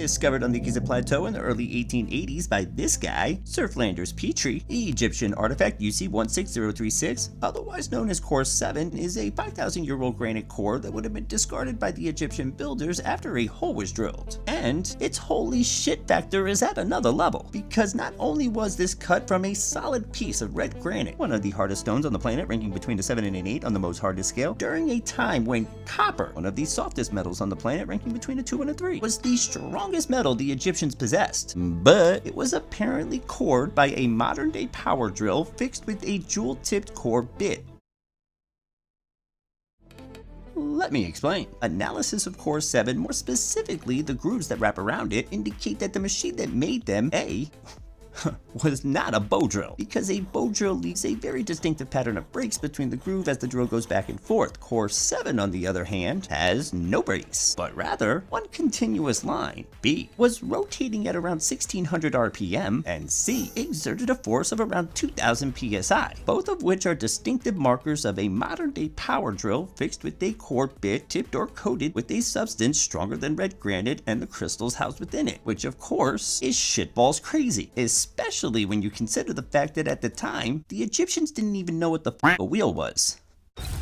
discovered on the Giza Plateau in the early 1880s by this guy, Sir Flanders Petrie. Egyptian artifact UC16036, otherwise known as Core 7, is a 5,000-year-old granite core that would have been discarded by the Egyptian builders after a hole was drilled. And its holy shit factor is at another level, because not only was this cut from a solid piece of red granite, one of the hardest stones on the planet, ranking between a 7 and an 8 on the most hardest scale, during a time when copper, one of the softest metals on the planet, ranking between a 2 and a 3, was the strongest metal the Egyptians possessed. But it was apparently cored by a modern-day power drill fixed with a jewel-tipped core bit. Let me explain. Analysis of Core 7, more specifically the grooves that wrap around it, indicate that the machine that made them, was not a bow drill, because a bow drill leaves a very distinctive pattern of breaks between the groove as the drill goes back and forth. Core 7, on the other hand, has no breaks, but rather one continuous line. B was rotating at around 1600 RPM, and C exerted a force of around 2000 PSI, both of which are distinctive markers of a modern-day power drill fixed with a core bit tipped or coated with a substance stronger than red granite and the crystals housed within it, which of course is shitballs crazy, especially when you consider the fact that at the time, the Egyptians didn't even know what the f a wheel was.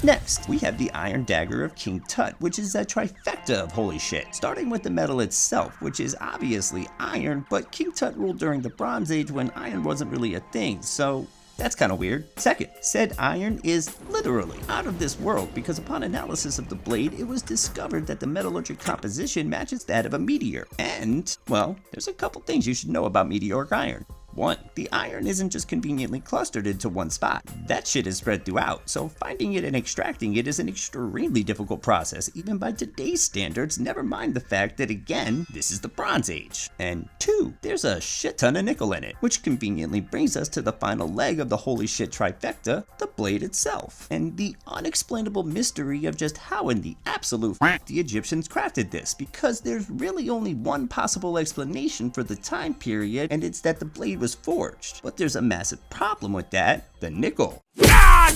Next, we have the Iron Dagger of King Tut, which is a trifecta of holy shit, starting with the metal itself, which is obviously iron, but King Tut ruled during the Bronze Age when iron wasn't really a thing, so that's kind of weird. Second, said iron is literally out of this world because upon analysis of the blade, it was discovered that the metallurgic composition matches that of a meteor. And, well, there's a couple things you should know about meteoric iron. 1. The iron isn't just conveniently clustered into one spot. That shit is spread throughout, so finding it and extracting it is an extremely difficult process, even by today's standards, never mind the fact that, again, this is the Bronze Age. And 2. There's a shit ton of nickel in it, which conveniently brings us to the final leg of the holy shit trifecta, the blade itself, and the unexplainable mystery of just how in the absolute f the Egyptians crafted this, because there's really only one possible explanation for the time period, and it's that the blade was forged. But there's a massive problem with that: the nickel.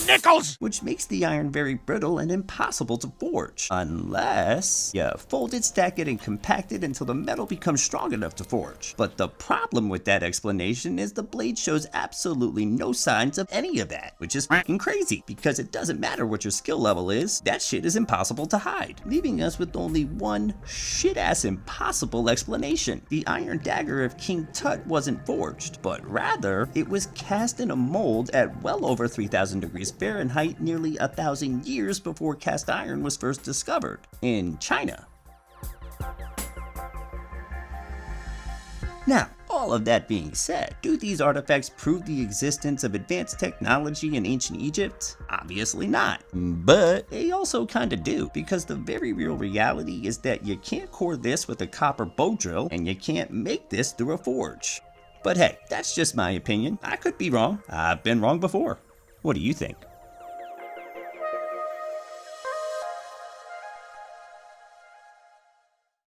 Nickels! Which makes the iron very brittle and impossible to forge, unless you fold it, stack it, and compact it until the metal becomes strong enough to forge. But the problem with that explanation is the blade shows absolutely no signs of any of that, which is fucking crazy, because it doesn't matter what your skill level is, that shit is impossible to hide, leaving us with only one shit-ass impossible explanation. The Iron Dagger of King Tut wasn't forged, but rather, it was cast in a mold at well over 3,000 degrees Fahrenheit, nearly 1,000 years before cast iron was first discovered in China. Now, all of that being said, do these artifacts prove the existence of advanced technology in ancient Egypt? Obviously not. But they also kinda do, because the very real reality is that you can't core this with a copper bow drill, and you can't make this through a forge. But hey, that's just my opinion. I could be wrong. I've been wrong before. What do you think?